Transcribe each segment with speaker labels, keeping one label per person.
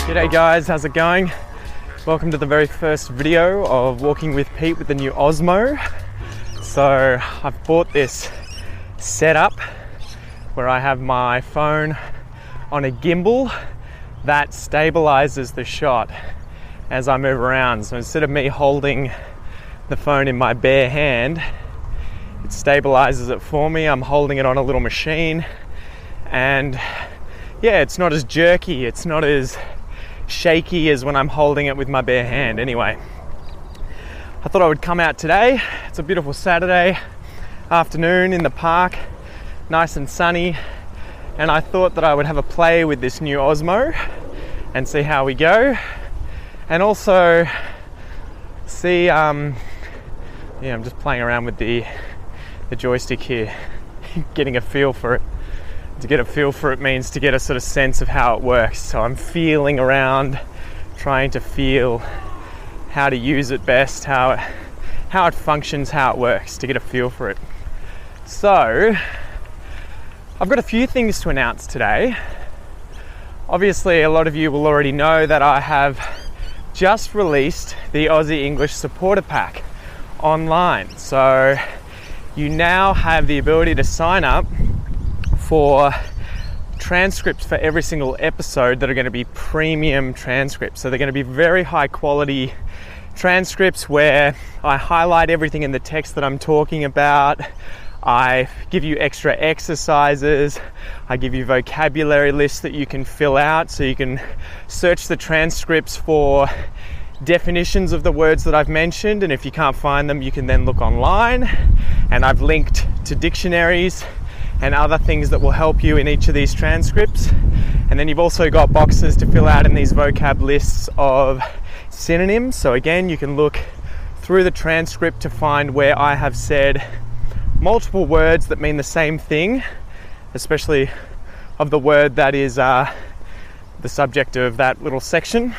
Speaker 1: G'day guys, how's it going? Welcome to the very first video of Walking with Pete with the new Osmo. So I've bought this setup where I have my phone on a gimbal that stabilizes the shot as I move around. So instead of me holding the phone in my bare hand, it stabilizes it for me. I'm holding it on a little machine, and yeah, it's not as jerky, it's not as shaky as when I'm holding it with my bare hand. Anyway, I thought I would come out today. It's a beautiful Saturday afternoon in the park, nice and sunny, and I thought that I would have a play with this new Osmo and see how we go, and also see I'm just playing around with the joystick here, getting a feel for it. To get a feel for it means to get a sort of sense of how it works. So I'm feeling around, trying to feel how to use it best, how it functions, how it works, to get a feel for it. So I've got a few things to announce today. Obviously, a lot of you will already know that I have just released the Aussie English Supporter Pack online. So you now have the ability to sign up for transcripts for every single episode that are going to be premium transcripts. So they're going to be very high quality transcripts where I highlight everything in the text that I'm talking about. I give you extra exercises. I give you vocabulary lists that you can fill out, so you can search the transcripts for definitions of the words that I've mentioned, and if you can't find them, you can then look online. And I've linked to dictionaries and other things that will help you in each of these transcripts. And then you've also got boxes to fill out in these vocab lists of synonyms. So again, you can look through the transcript to find where I have said multiple words that mean the same thing, especially of the word that is the subject of that little section,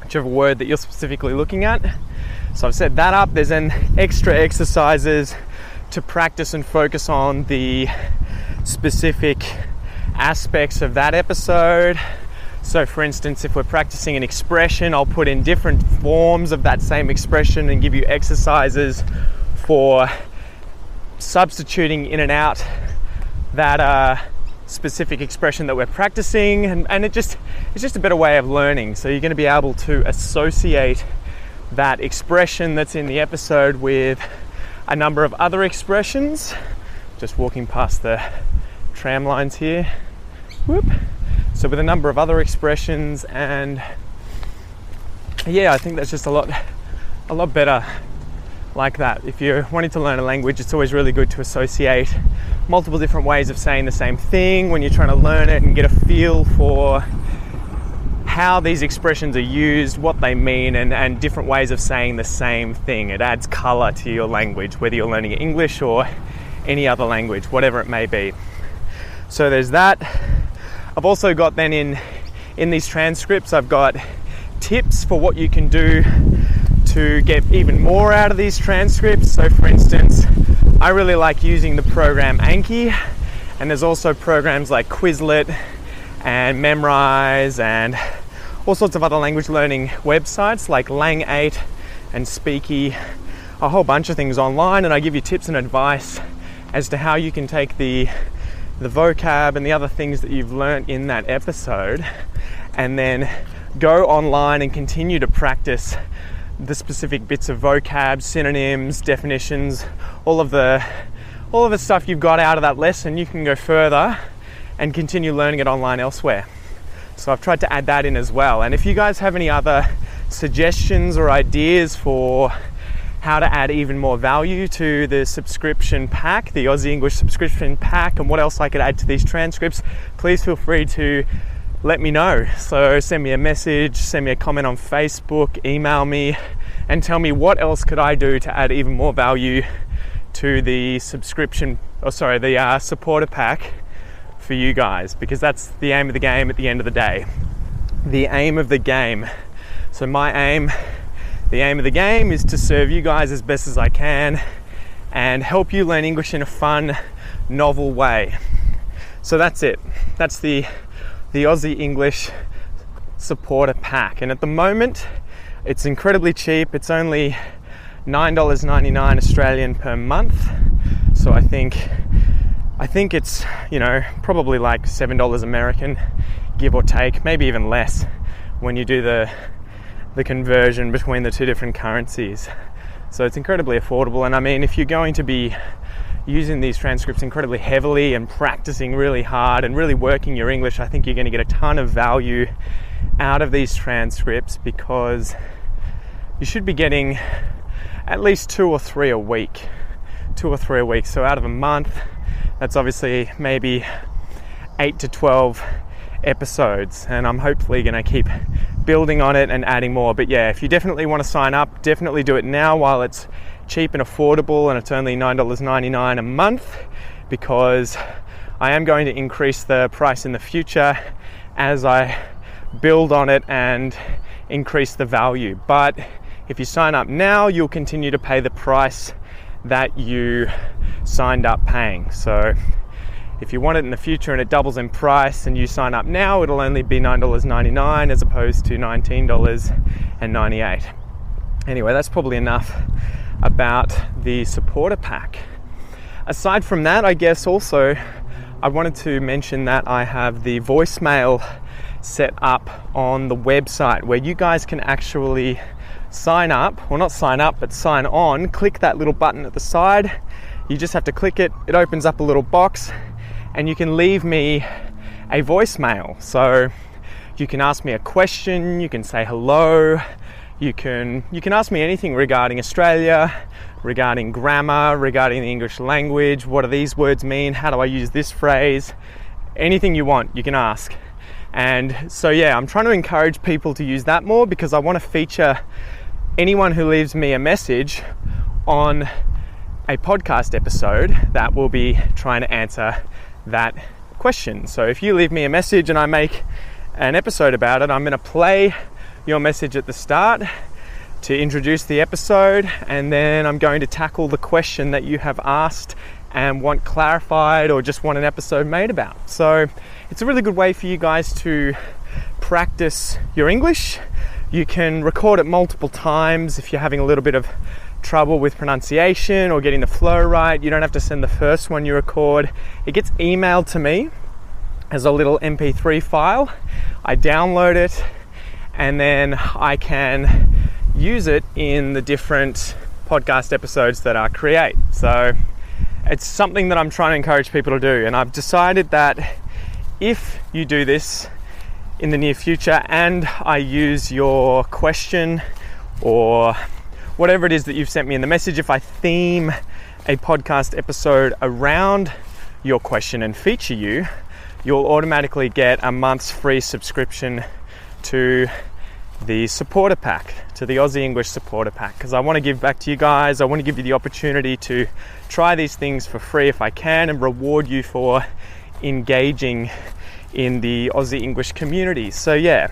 Speaker 1: whichever word that you're specifically looking at. So I've set that up. There's then extra exercises to practice and focus on the specific aspects of that episode. So for instance, if we're practicing an expression, I'll put in different forms of that same expression and give you exercises for substituting in and out that specific expression that we're practicing, and it's just a better way of learning. So you're going to be able to associate that expression that's in the episode with a number of other expressions. Just walking past the tram lines here. Whoop. So with a number of other expressions, and yeah, I think that's just a lot better like that. If you're wanting to learn a language, it's always really good to associate multiple different ways of saying the same thing when you're trying to learn it and get a feel for how these expressions are used, what they mean, and different ways of saying the same thing. It adds colour to your language, whether you're learning English or any other language, whatever it may be. So there's that. I've also got then in these transcripts, I've got tips for what you can do to get even more out of these transcripts. So for instance, I really like using the program Anki, and there's also programs like Quizlet and Memrise and all sorts of other language learning websites like Lang8 and Speaky, a whole bunch of things online, and I give you tips and advice as to how you can take the vocab and the other things that you've learnt in that episode and then go online and continue to practice the specific bits of vocab, synonyms, definitions, all of the stuff you've got out of that lesson. You can go further and continue learning it online elsewhere. So I've tried to add that in as well. And if you guys have any other suggestions or ideas for how to add even more value to the subscription pack, the Aussie English subscription pack, and what else I could add to these transcripts, please feel free to let me know. So send me a message, send me a comment on Facebook, email me, and tell me what else could I do to add even more value to the supporter pack for you guys, because that's the aim of the game at the end of the day. The aim of the game. So the aim of the game is to serve you guys as best as I can and help you learn English in a fun, novel way. So that's it. That's the Aussie English supporter pack. And at the moment, it's incredibly cheap. It's only $9.99 Australian per month. So I think it's, probably like $7 American, give or take, maybe even less when you do the conversion between the two different currencies. So it's incredibly affordable. And I mean, if you're going to be using these transcripts incredibly heavily and practicing really hard and really working your English, I think you're going to get a ton of value out of these transcripts, because you should be getting at least 2 or 3 a week. So out of a month, that's obviously maybe 8 to 12 episodes, and I'm hopefully going to keep building on it and adding more. But yeah, if you definitely want to sign up, definitely do it now while it's cheap and affordable, and it's only $9.99 a month, because I am going to increase the price in the future as I build on it and increase the value. But if you sign up now, you'll continue to pay the price that you signed up paying. So if you want it in the future and it doubles in price and you sign up now, it'll only be $9.99 as opposed to $19.98. Anyway, that's probably enough about the supporter pack. Aside from that, I guess also I wanted to mention that I have the voicemail set up on the website, where you guys can actually sign up, or not sign up, but sign on. Click that little button at the side. You just have to click it. It opens up a little box and you can leave me a voicemail. So you can ask me a question, you can say hello, you can ask me anything regarding Australia, regarding grammar, regarding the English language. What do these words mean? How do I use this phrase? Anything you want, you can ask. And so yeah, I'm trying to encourage people to use that more, because I want to feature anyone who leaves me a message on a podcast episode that will be trying to answer that question. So if you leave me a message and I make an episode about it, I'm going to play your message at the start to introduce the episode, and then I'm going to tackle the question that you have asked and want clarified, or just want an episode made about. So it's a really good way for you guys to practice your English. You can record it multiple times if you're having a little bit of trouble with pronunciation or getting the flow right. You don't have to send the first one you record. It gets emailed to me as a little MP3 file. I download it, and then I can use it in the different podcast episodes that I create. So it's something that I'm trying to encourage people to do, and I've decided that if you do this in the near future and I use your question or whatever it is that you've sent me in the message, if I theme a podcast episode around your question and feature you, you'll automatically get a month's free subscription to the supporter pack, to the Aussie English supporter pack, because I want to give back to you guys. I want to give you the opportunity to try these things for free if I can, and reward you for engaging in the Aussie English community. So yeah,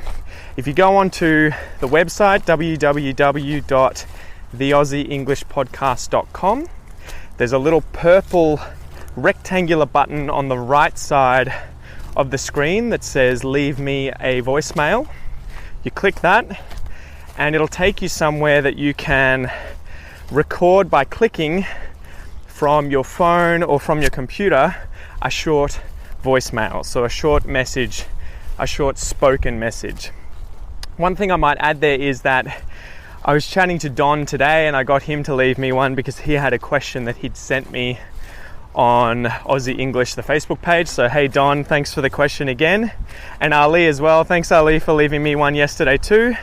Speaker 1: if you go onto the website www.theaussieenglishpodcast.com, there's a little purple rectangular button on the right side of the screen that says leave me a voicemail. You click that and it'll take you somewhere that you can record by clicking from your phone or from your computer a short voicemail, so a short message, a short spoken message. One thing I might add there is that I was chatting to Don today and I got him to leave me one because he had a question that he'd sent me on Aussie English, the Facebook page. So hey Don, thanks for the question again. And Ali as well, thanks Ali for leaving me one yesterday too.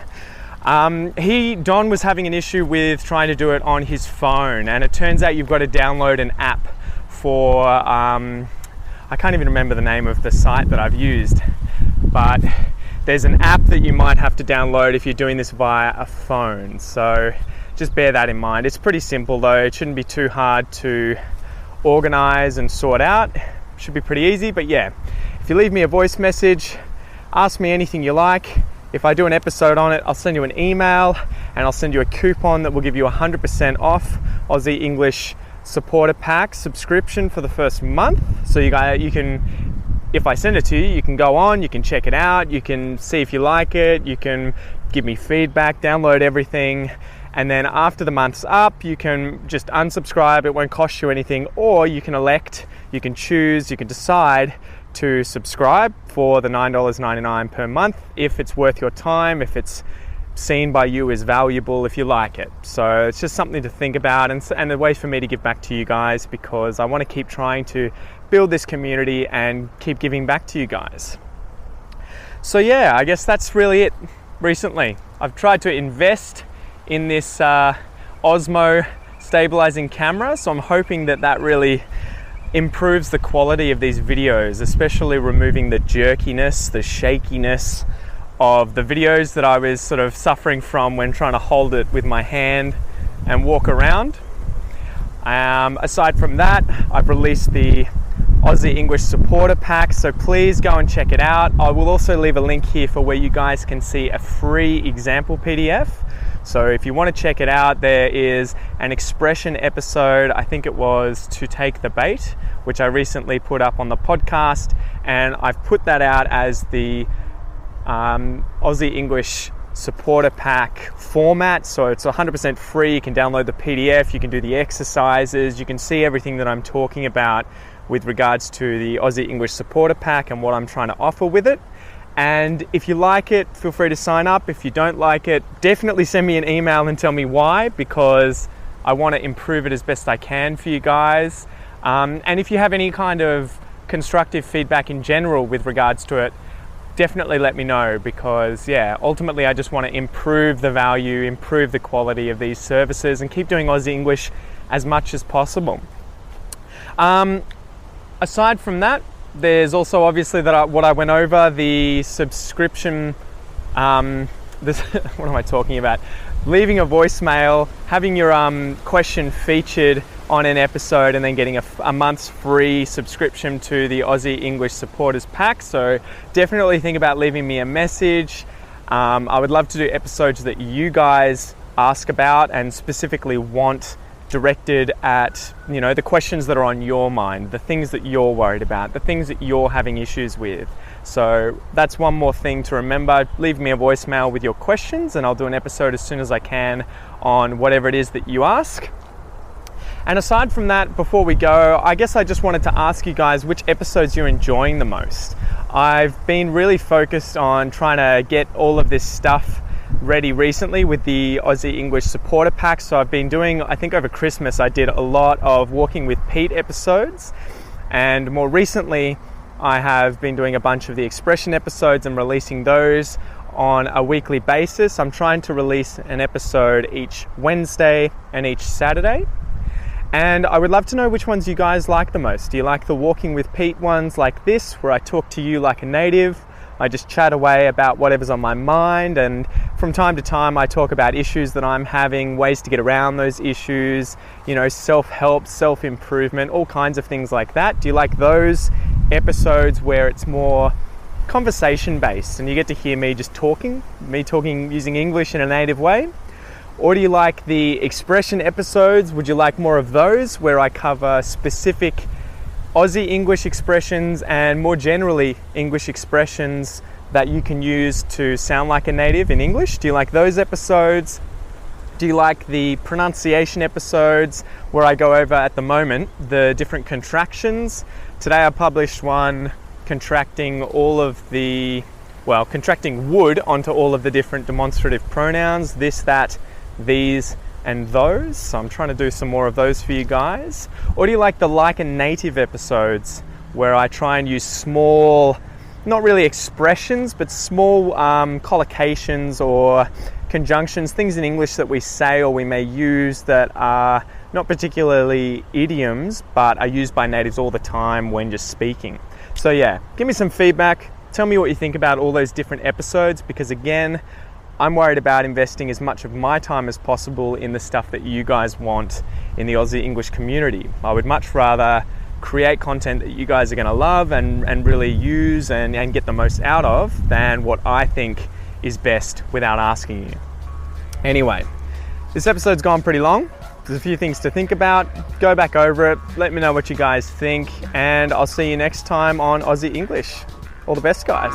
Speaker 1: Don was having an issue with trying to do it on his phone, and it turns out you've got to download an app for I can't even remember the name of the site that I've used, but there's an app that you might have to download if you're doing this via a phone. So just bear that in mind. It's pretty simple though. It shouldn't be too hard to organize and sort out. It should be pretty easy. But yeah, if you leave me a voice message, ask me anything you like. If I do an episode on it, I'll send you an email and I'll send you a coupon that will give you 100% off Aussie English supporter pack subscription for the first month. So you can, if I send it to you, you can go on, you can check it out, you can see if you like it, you can give me feedback, download everything, and then after the month's up, you can just unsubscribe. It won't cost you anything, or you can elect, you can choose, you can decide to subscribe for the $9.99 per month if it's worth your time, if it's seen by you as valuable, if you like it. So it's just something to think about, and a way for me to give back to you guys, because I want to keep trying to build this community and keep giving back to you guys. So yeah, I guess that's really it. Recently, I've tried to invest in this Osmo stabilizing camera, so I'm hoping that really improves the quality of these videos, especially removing the jerkiness, the shakiness of the videos that I was sort of suffering from when trying to hold it with my hand and walk around. Aside from that, I've released the Aussie English Supporter Pack, so please go and check it out. I will also leave a link here for where you guys can see a free example PDF. So if you want to check it out, there is an expression episode, I think it was To Take the Bait, which I recently put up on the podcast, and I've put that out as the Aussie English Supporter Pack format. So it's 100% free. You can download the PDF, you can do the exercises, you can see everything that I'm talking about with regards to the Aussie English Supporter Pack and what I'm trying to offer with it. And if you like it, feel free to sign up. If you don't like it, definitely send me an email and tell me why, because I want to improve it as best I can for you guys. And if you have any kind of constructive feedback in general with regards to it, definitely let me know, because yeah, ultimately I just want to improve the value, improve the quality of these services, and keep doing Aussie English as much as possible. Aside from that, there's also obviously what I went over, the subscription, what am I talking about? Leaving a voicemail, having your question featured on an episode, and then getting a month's free subscription to the Aussie English Supporters Pack. So definitely think about leaving me a message. I would love to do episodes that you guys ask about and specifically want directed at, the questions that are on your mind, the things that you're worried about, the things that you're having issues with. So that's one more thing to remember. Leave me a voicemail with your questions, and I'll do an episode as soon as I can on whatever it is that you ask. And aside from that, before we go, I guess I just wanted to ask you guys which episodes you're enjoying the most. I've been really focused on trying to get all of this stuff ready recently with the Aussie English Supporter Pack. So I've been doing, I think over Christmas, I did a lot of Walking with Pete episodes. And more recently, I have been doing a bunch of the expression episodes and releasing those on a weekly basis. I'm trying to release an episode each Wednesday and each Saturday. And I would love to know which ones you guys like the most. Do you like the Walking with Pete ones like this, where I talk to you like a native? I just chat away about whatever's on my mind, and from time to time I talk about issues that I'm having, ways to get around those issues, self-help, self-improvement, all kinds of things like that. Do you like those episodes where it's more conversation-based and you get to hear me talking using English in a native way? Or do you like the expression episodes? Would you like more of those where I cover specific Aussie English expressions and more generally English expressions that you can use to sound like a native in English? Do you like those episodes? Do you like the pronunciation episodes where I go over at the moment the different contractions? Today I published one contracting contracting would onto all of the different demonstrative pronouns, this, that, these, and those. So I'm trying to do some more of those for you guys. Or do you like the like a native episodes where I try and use small, not really expressions, but small collocations or conjunctions, things in English that we say or we may use that are not particularly idioms, but are used by natives all the time when just speaking. So yeah, give me some feedback. Tell me what you think about all those different episodes, because again, I'm worried about investing as much of my time as possible in the stuff that you guys want in the Aussie English community. I would much rather create content that you guys are going to love and really use and get the most out of than what I think is best without asking you. Anyway, this episode's gone pretty long. there's a few things to think about. Go back over it, let me know what you guys think, and I'll see you next time on Aussie English. All the best, guys.